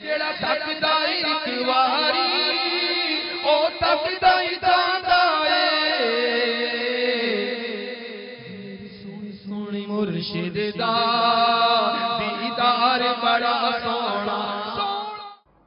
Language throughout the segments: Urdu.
جیڑا تھکدا ایک واری او تھکدا ہی جاندا اے سونی سونی مرشد دا دیدار بڑا سونا۔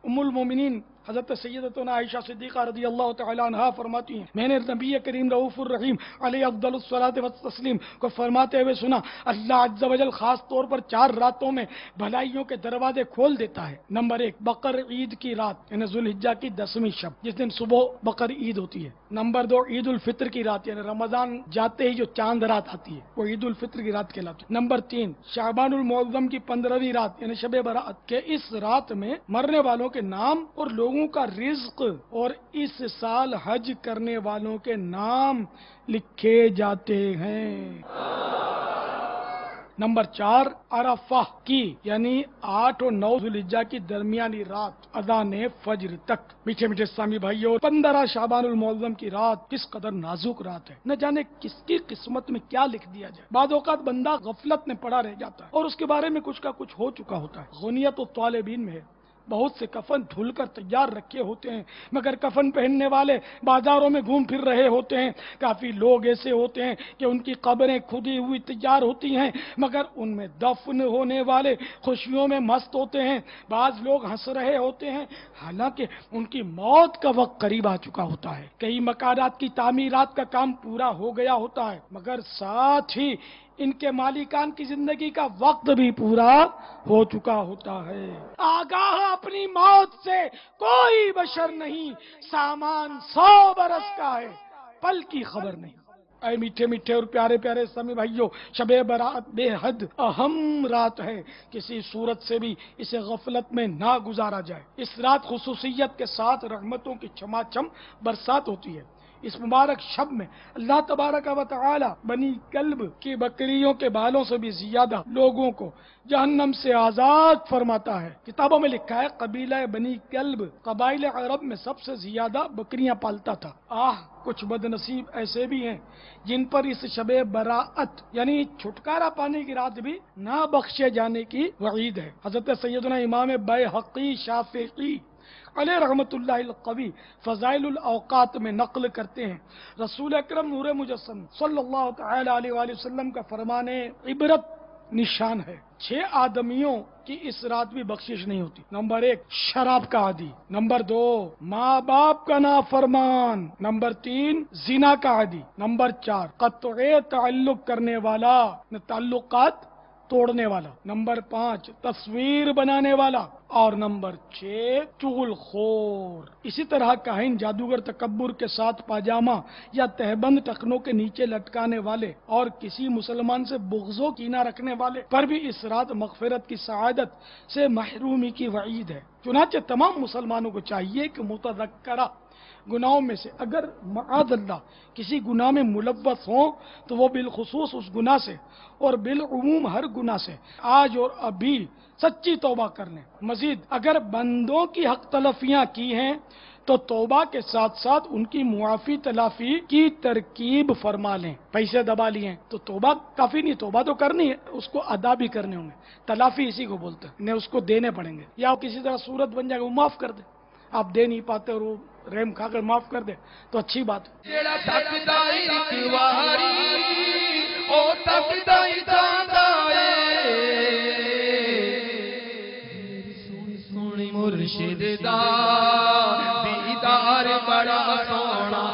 ام المومنین حضرت سیدتنا عائشہ صدیقہ رضی اللہ تعالی عنہا فرماتی ہیں میں نے نبی کریم رؤوف الرحیم علیہ افضل الصلاۃ والتسلیم کو فرماتے ہوئے سنا، اللہ عز و جل خاص طور پر 4 راتوں میں بھلائیوں کے دروازے کھول دیتا ہے۔ نمبر 1 بقر عید کی رات یعنی ذوالحجہ کی 10ویں شب جس دن صبح بقر عید ہوتی ہے۔ نمبر 2 عید الفطر کی رات یعنی رمضان جاتے ہی جو چاند رات آتی ہے وہ عید الفطر کی رات کہلاتی ہے۔ نمبر 3 شعبان المعظم کی 15ویں رات یعنی شب برات کہ اس رات میں مرنے والوں کے نام اور لوگوں کا رزق اور اس سال حج کرنے والوں کے نام لکھے جاتے ہیں۔ نمبر 4 عرفہ کی یعنی 8 اور 9 ذوالحجہ کی درمیانی رات اذان فجر تک۔ میٹھے میٹھے اسلامی بھائیوں، 15 شعبان المعظم کی رات کس قدر نازک رات ہے، نہ جانے کس کی قسمت میں کیا لکھ دیا جائے۔ بعض اوقات بندہ غفلت میں پڑا رہ جاتا ہے اور اس کے بارے میں کچھ کا کچھ ہو چکا ہوتا ہے۔ غنیت الطالبین میں ہے، بہت سے کفن دھل کر تیار رکھے ہوتے ہیں مگر کفن پہننے والے بازاروں میں گھوم پھر رہے ہوتے ہیں۔ کافی لوگ ایسے ہوتے ہیں کہ ان کی قبریں کھدی ہوئی تیار ہوتی ہیں مگر ان میں دفن ہونے والے خوشیوں میں مست ہوتے ہیں۔ بعض لوگ ہنس رہے ہوتے ہیں حالانکہ ان کی موت کا وقت قریب آ چکا ہوتا ہے۔ کئی مکانات کی تعمیرات کا کام پورا ہو گیا ہوتا ہے مگر ساتھ ہی ان کے مالکان کی زندگی کا وقت بھی پورا ہو چکا ہوتا ہے۔ آگاہ اپنی موت سے کوئی بشر نہیں، سامان 100 برس کا ہے، پل کی خبر نہیں۔ اے میٹھے میٹھے اور پیارے پیارے اسلامی بھائیوں، شب برات بے حد اہم رات ہے، کسی صورت سے بھی اسے غفلت میں نہ گزارا جائے۔ اس رات خصوصیت کے ساتھ رحمتوں کی چھما چھم برسات ہوتی ہے۔ اس مبارک شب میں اللہ تبارک و تعالی بنی کلب کی بکریوں کے بالوں سے بھی زیادہ لوگوں کو جہنم سے آزاد فرماتا ہے۔ کتابوں میں لکھا ہے قبیلہ بنی کلب قبائل عرب میں سب سے زیادہ بکریاں پالتا تھا۔ کچھ بد نصیب ایسے بھی ہیں جن پر اس شب براءت یعنی چھٹکارا پانے کی رات بھی نہ بخشے جانے کی وعید ہے۔ حضرت سیدنا امام بیہقی شافعی علیہ رحمت اللہ القوی فضائل الاوقات میں نقل کرتے ہیں، رسول اکرم نور مجسم صلی اللہ تعالی علیہ وآلہ وسلم کا فرمان عبرت نشان ہے 6 آدمیوں کی اس رات بھی بخشش نہیں ہوتی۔ نمبر 1 شراب کا عادی، نمبر 2 ماں باپ کا نافرمان، نمبر 3 زنا کا عادی، نمبر 4 قطع تعلق کرنے والا تعلقات توڑنے والا، نمبر 5 تصویر بنانے والا اور نمبر 6 چغل خور۔ اسی طرح کاہن جادوگر تکبر کے ساتھ پاجامہ یا تہبند ٹخنوں کے نیچے لٹکانے والے اور کسی مسلمان سے بغض و کینہ رکھنے والے پر بھی اس رات مغفرت کی سعادت سے محرومی کی وعید ہے۔ چنانچہ تمام مسلمانوں کو چاہیے کہ متذکرہ گناہوں میں سے اگر معاذ اللہ کسی گناہ میں ملوث ہوں تو وہ بالخصوص اس گناہ سے اور بالعموم ہر گناہ سے آج اور ابھی سچی توبہ کر لیں۔ مزید اگر بندوں کی حق تلفیاں کی ہیں تو توبہ کے ساتھ ساتھ ان کی معافی تلافی کی ترکیب فرما لیں۔ پیسے دبا لیے تو توبہ کافی نہیں، توبہ تو کرنی ہے، اس کو ادا بھی کرنے ہوں گے، تلافی اسی کو بولتے ہیں، انہیں اس کو دینے پڑیں گے یا کسی طرح صورت بن جائے گا وہ معاف کر دے۔ آپ دے نہیں پاتے اور وہ رحم کھا کر معاف کر دے تو اچھی بات ہے۔ جیڑا تھکدا ایک واری او تھکدا ہی جاندا اے سونی سونی مرشد دا دیدار بڑا سونا۔